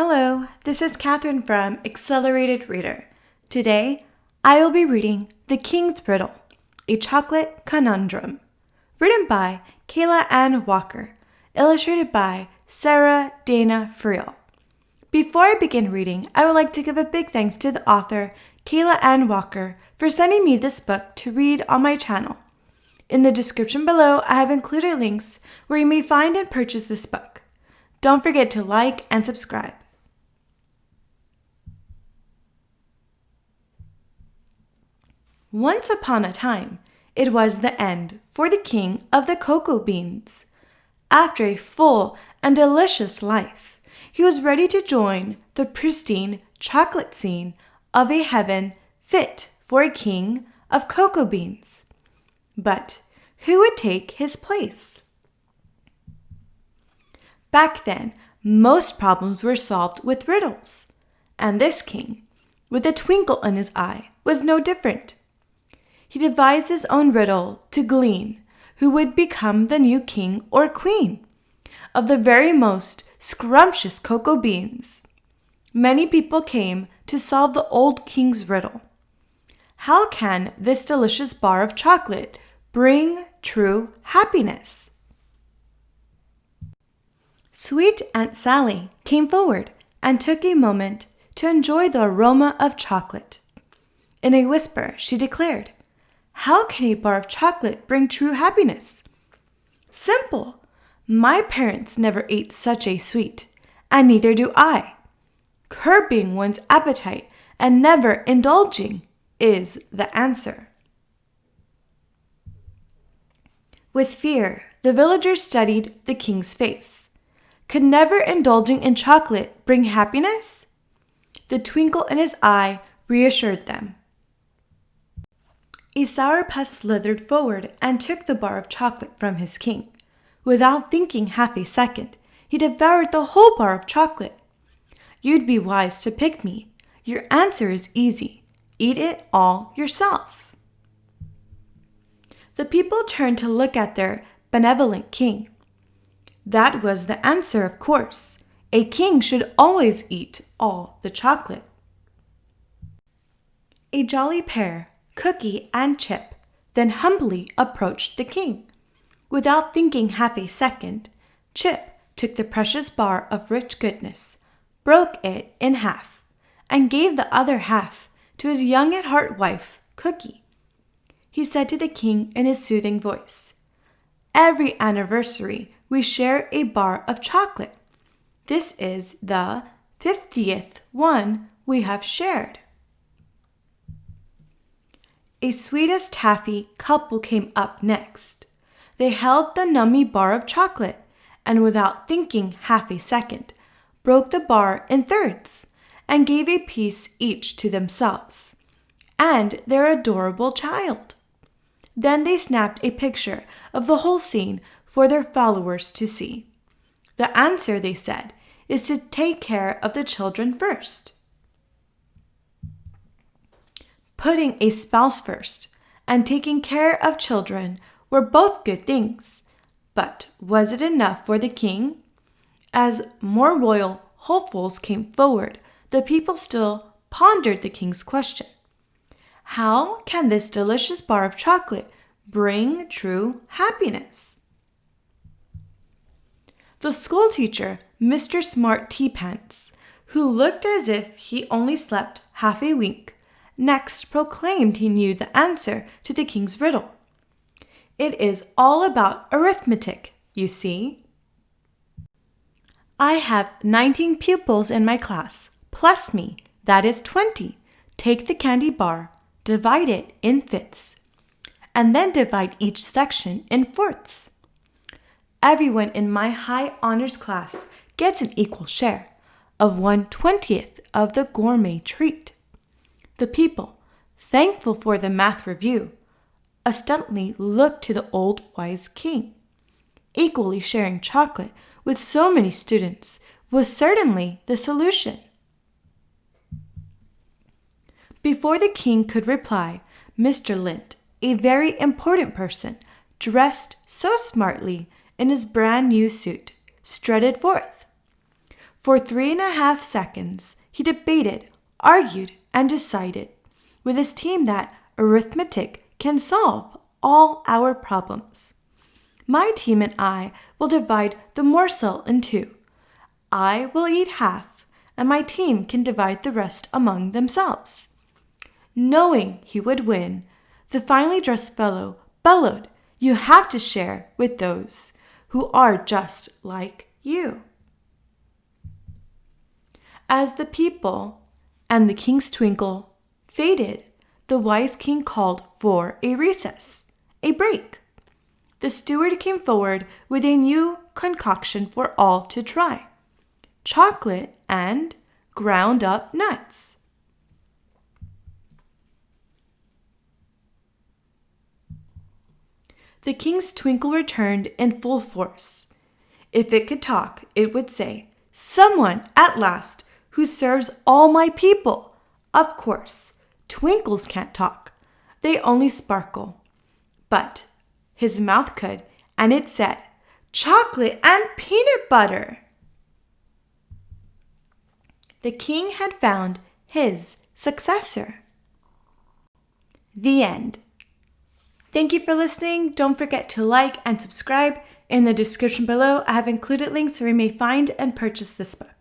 Hello, this is Catherine from Accelerated Reader. Today, I will be reading The King's Riddle, a chocolate conundrum, written by Kayla Ann Walker, illustrated by Sara Dana Friel. Before I begin reading, I would like to give a big thanks to the author, Kayla Ann Walker, for sending me this book to read on my channel. In the description below, I have included links where you may find and purchase this book. Don't forget to like and subscribe. Once upon a time, it was the end for the king of the cocoa beans. After a full and delicious life, he was ready to join the pristine chocolate scene of a heaven fit for a king of cocoa beans. But who would take his place? Back then, most problems were solved with riddles, and this king, with a twinkle in his eye, was no different. He devised his own riddle to glean who would become the new king or queen of the very most scrumptious cocoa beans. Many people came to solve the old king's riddle. How can this delicious bar of chocolate bring true happiness? Sweet Aunt Sally came forward and took a moment to enjoy the aroma of chocolate. In a whisper, she declared, "How can a bar of chocolate bring true happiness? Simple. My parents never ate such a sweet, and neither do I. Curbing one's appetite and never indulging is the answer." With fear, the villagers studied the king's face. Could never indulging in chocolate bring happiness? The twinkle in his eye reassured them. A sourpuss slithered forward and took the bar of chocolate from his king. Without thinking half a second, he devoured the whole bar of chocolate. "You'd be wise to pick me. Your answer is easy. Eat it all yourself." The people turned to look at their benevolent king. That was the answer, of course. A king should always eat all the chocolate. A jolly pair, Cookie and Chip, then humbly approached the king. Without thinking half a second, Chip took the precious bar of rich goodness, broke it in half, and gave the other half to his young at heart wife, Cookie. He said to the king in his soothing voice, "Every anniversary we share a bar of chocolate. This is the 50th one we have shared." A sweet as taffy couple came up next. They held the nummy bar of chocolate and without thinking half a second, broke the bar in thirds and gave a piece each to themselves and their adorable child. Then they snapped a picture of the whole scene for their followers to see. The answer, they said, is to take care of the children first. Putting a spouse first and taking care of children were both good things. But was it enough for the king? As more royal hopefuls came forward, the people still pondered the king's question. How can this delicious bar of chocolate bring true happiness? The schoolteacher, Mr. Smart Teapants, who looked as if he only slept half a wink, next proclaimed he knew the answer to the king's riddle. "It is all about arithmetic, you see. I have 19 pupils in my class, plus me, that is 20. Take the candy bar, divide it in fifths, and then divide each section in fourths. Everyone in my high honors class gets an equal share of 1/20th of the gourmet treat." The people, thankful for the math review, ostensibly looked to the old wise king. Equally sharing chocolate with so many students was certainly the solution. Before the king could reply, Mr. Lint, a very important person, dressed so smartly in his brand new suit, strutted forth. For 3.5 seconds, he debated, argued, and decided with his team that arithmetic can solve all our problems. My team and I will divide the morsel in two. I will eat half, and my team can divide the rest among themselves. Knowing he would win, the finely dressed fellow bellowed, "You have to share with those who are just like you." As the people and the king's twinkle faded, the wise king called for a recess, a break. The steward came forward with a new concoction for all to try: chocolate and ground up nuts. The king's twinkle returned in full force. If it could talk, it would say, "Someone, at last, who serves all my people." Of course, twinkles can't talk. They only sparkle. But his mouth could, and it said, "Chocolate and peanut butter." The king had found his successor. The end. Thank you for listening. Don't forget to like and subscribe. In the description below, I have included links where you may find and purchase this book.